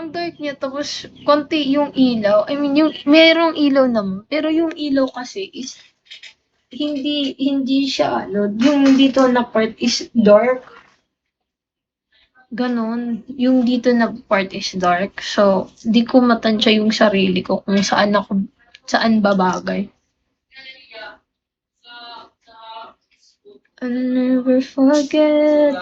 ang dark niya tapos konti yung ilaw. I mean, yung merong ilaw naman, pero yung ilaw kasi is hindi siya ano, yung dito na part is dark. Ganon. Yung dito na part is dark. So, di ko matansya yung sarili ko kung saan babagay. I'll never forget.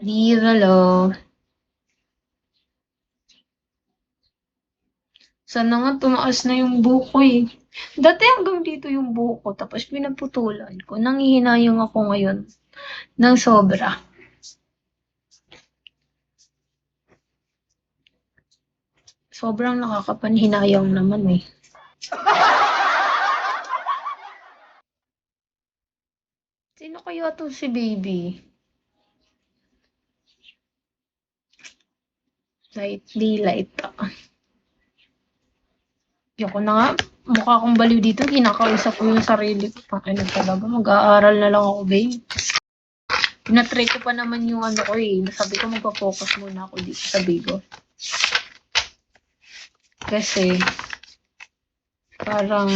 Divalo. Sana nga tumaas na yung buhok ko eh. Dati hanggang dito yung buhok ko, tapos pinaputulan ko. Nangihinayang ako ngayon ng sobra. Sobrang nakakapanhinayang naman eh. Sino kaya to si baby? Light. Yoko na nga. Mukha akong baliw dito. Kinakausap ko yung sarili ko. Ano talaga. Mag-aaral na lang ako, babe. Pinatry ko pa naman yung ano ko eh. Sabi ko magpa-focus muna ako dito sa Bigo. Kasi, parang,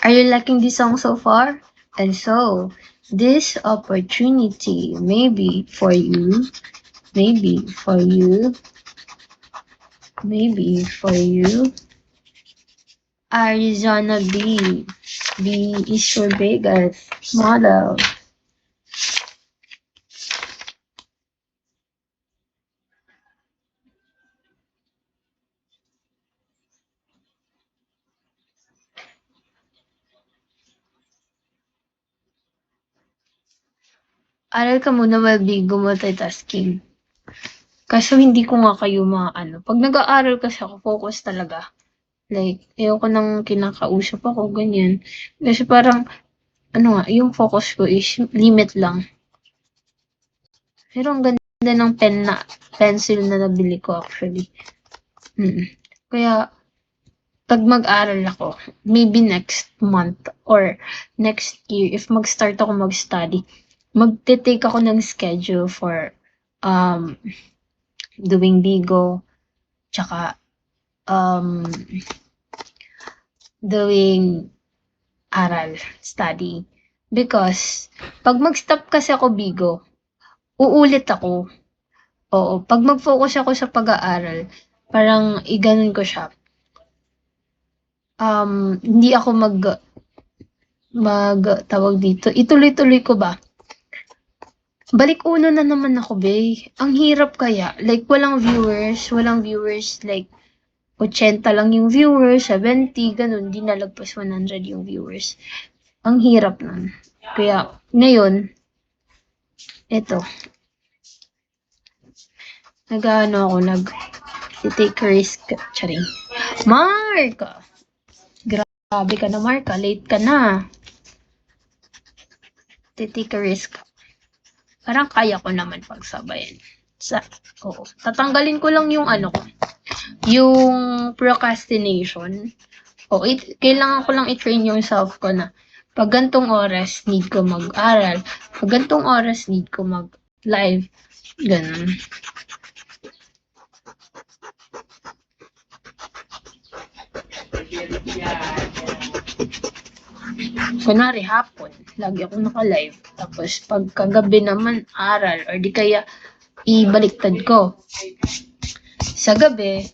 are you liking this song so far? And so, this opportunity maybe for you, maybe for you, Arizona B. B is for Vegas model. Aral ka muna while Bigo multitasking. Kaso hindi ko nga kayo maano. Pag nag-aaral kasi ako, focus talaga. Like, ayoko nang kinakausap ako, ganyan. Kasi parang, ano nga, yung focus ko is limit lang. Pero ang ganda ng pencil na nabili ko actually. Kaya, pag mag-aral ako, maybe next month or next year, if mag-start ako mag-study, magte-take ako ng schedule for doing Bigo, tsaka doing aral, study. Because, pag mag-stop kasi ako Bigo, uulit ako. Oo, pag mag-focus ako sa pag-aaral, parang iganon ko siya. Hindi ako tawag dito, ituloy-tuloy ko ba? Balik uno na naman ako, bae. Ang hirap kaya. Like, walang viewers, like, 80 lang yung viewers, 70, ganun, di nalagpas 100 yung viewers. Ang hirap nun. Kaya, ngayon, eto, take risk. Charing. Mark! Grabe ka na, Mark. Late ka na. Take risk. Parang kaya ko naman pagsabayan. Oo. Tatanggalin ko lang yung yung procrastination. Kailangan ko lang i-train yung self ko na pag gantong oras, need ko mag-aral. Pag gantong oras, need ko mag-live. Ganun. Kunwari hapon, lagi ako naka-live. Tapos pagkagabi naman, aral. Or di kaya, ibaliktad ko. Sa gabi,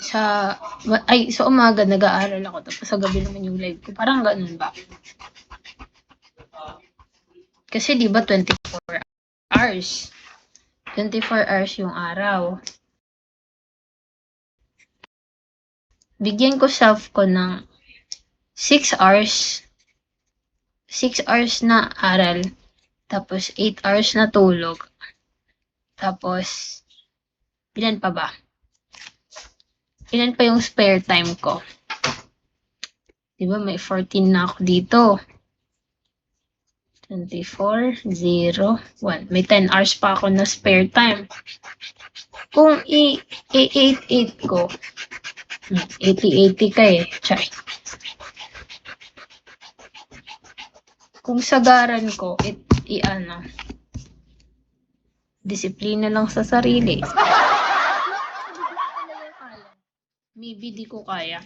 sa umaga nag-aaral ako. Tapos sa gabi naman yung live ko. Parang ganun ba? Kasi di ba 24 hours? 24 hours yung araw. Bigyan ko self ko ng 6 hours. 6 hours na aral. Tapos 8 hours na tulog. Tapos, ilan pa ba? Ilan pa yung spare time ko? Di ba may 14 na ako dito. 24, 0, 1. May 10 hours pa ako na spare time. Kung i-8-8 ko, 80-80 ka eh. Chay. Kung sagaran ko, disiplina lang sa sarili. Maybe di ko kaya.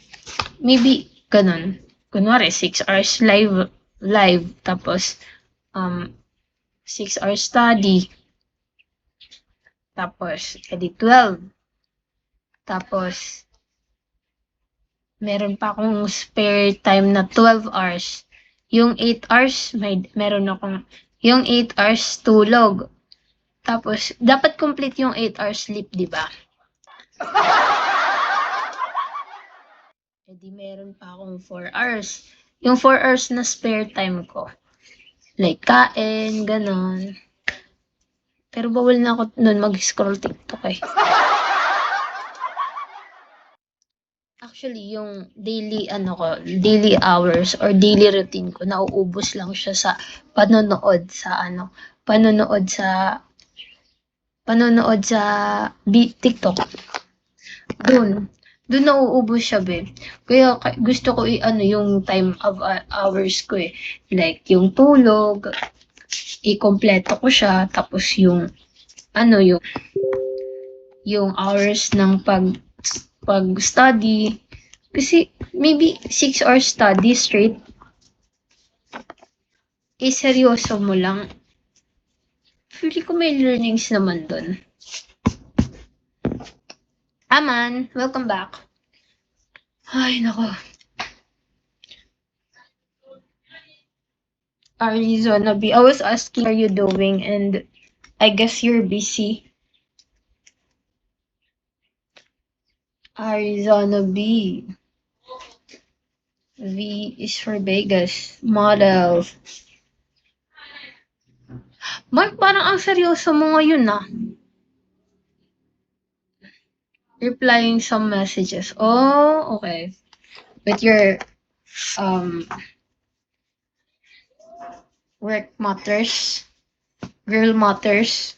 Maybe, ganun. Kunwari, 6 hours live, tapos, 6 hours study, tapos, edi 12. Tapos, meron pa akong spare time na 12 hours. Yung 8 hours, meron akong, yung 8 hours tulog. Tapos, dapat complete yung 8 hours sleep, di ba? Eh di meron pa akong 4 hours. Yung 4 hours na spare time ko. Like, kain, ganon. Pero bawal na ako nun mag-scroll TikTok eh. Actually, yung daily hours or daily routine ko, nauubos lang siya sa panonood sa TikTok. Doon nauubos siya, be. Kaya gusto ko yung time of hours ko eh. Like, yung tulog, i-kompleto ko siya. Tapos yung hours ng pag-study. Kasi, maybe 6 hours study straight. Seryoso mo lang. Feeling ko may learnings naman dun. Aman, welcome back. Ay, nako. Arizona B. I was asking, are you doing? And I guess you're busy. Arizona B. V is for Vegas. Models. Mark, parang ang seryoso mo ngayon ah. Replying some messages. Oh, okay. With your work matters. Girl matters.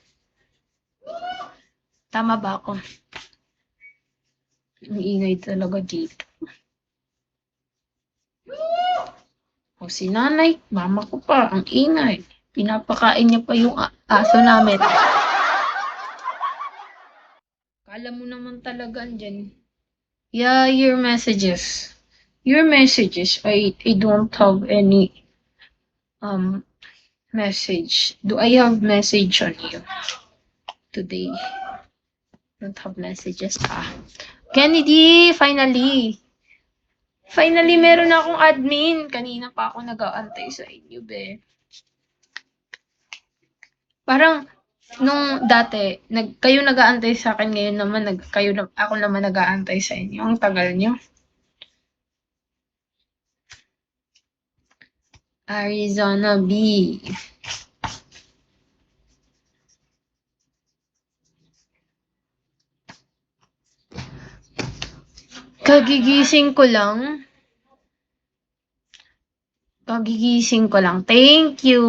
Tama ba ako? Ang ingay talaga dito. O si nanay, mama ko pa, ang ingay. Pinapakain niya pa yung aso namin. Kala mo naman talaga andyan. Yeah, your messages. Your messages, I don't have any message. Do I have message on you today? Don't have messages pa. Kennedy, finally. Finally, meron na akong admin. Kanina pa ako nag-aantay sa inyo, be. Parang, nung dati, kayo nag-aantay sa akin, ngayon naman, ako naman nag-aantay sa inyo. Ang tagal nyo. Arizona B. Kagigising ko lang. Thank you.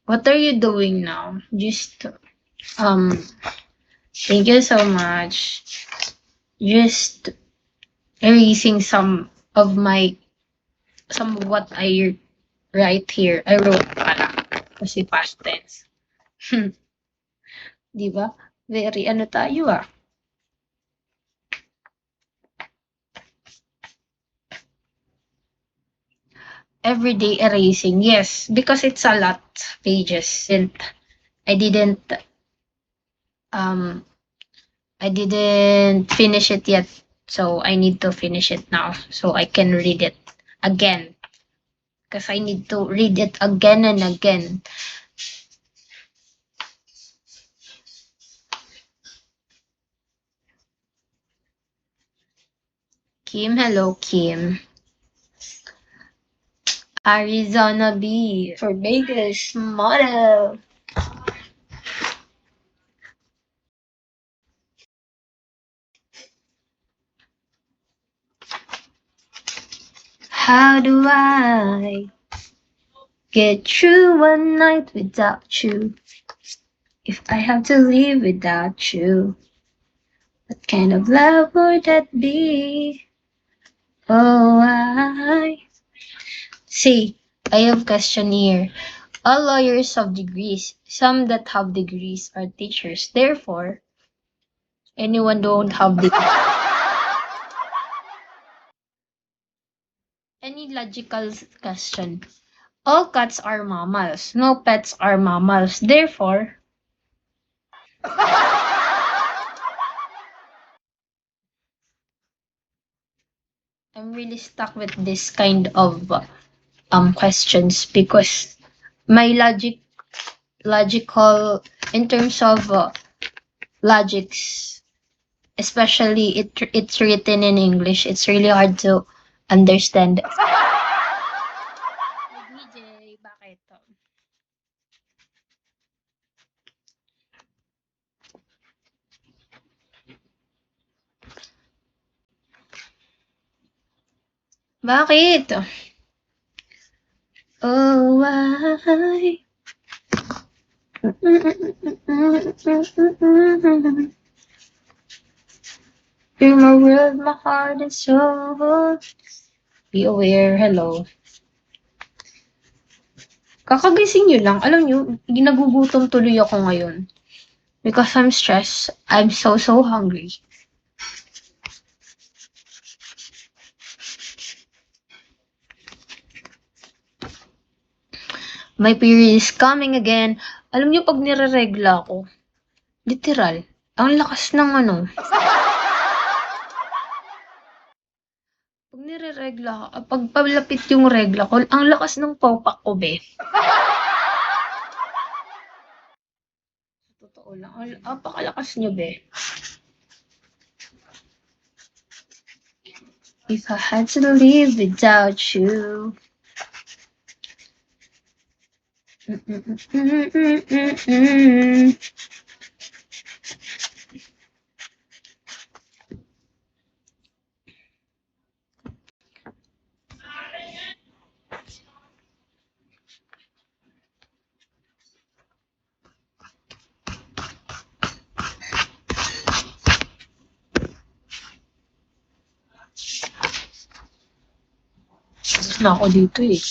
What are you doing now? Just, thank you so much. Just erasing some of what I write here. I wrote pala. Kasi past tense. Di ba? Very tayo ah. Everyday erasing. Yes, because it's a lot pages and I didn't finish it yet. So I need to finish it now so I can read it again. Because I need to read it again and again. Kim, hello Kim. Arizona B for Vegas model. How do I get through one night without you? If I have to live without you, what kind of love would that be? Oh, see, I have question here. All lawyers have degrees. Some that have degrees are teachers. Therefore, anyone don't have degrees. Any logical question? All cats are mammals. No pets are mammals. Therefore, I'm really stuck with this kind of questions because my logical in terms of logics, especially it's written in English, it's really hard to understand. DJ, bakit? Bakit? Oh, why? You're my world, my heart and soul. Be aware, hello. Kakagising nyo lang. Alam nyo, ginagugutom tuloy ako ngayon. Because I'm stressed. I'm so hungry. My period is coming again. Alam nyo, pag nire-regla ako, literal, ang lakas ng ano. Pag nire-regla ako, pag palapit yung regla ko, ang lakas ng popak ko, be. Totoo lang. Ang pakalakas nyo, be. If I had to live without you. Na ako dito eh.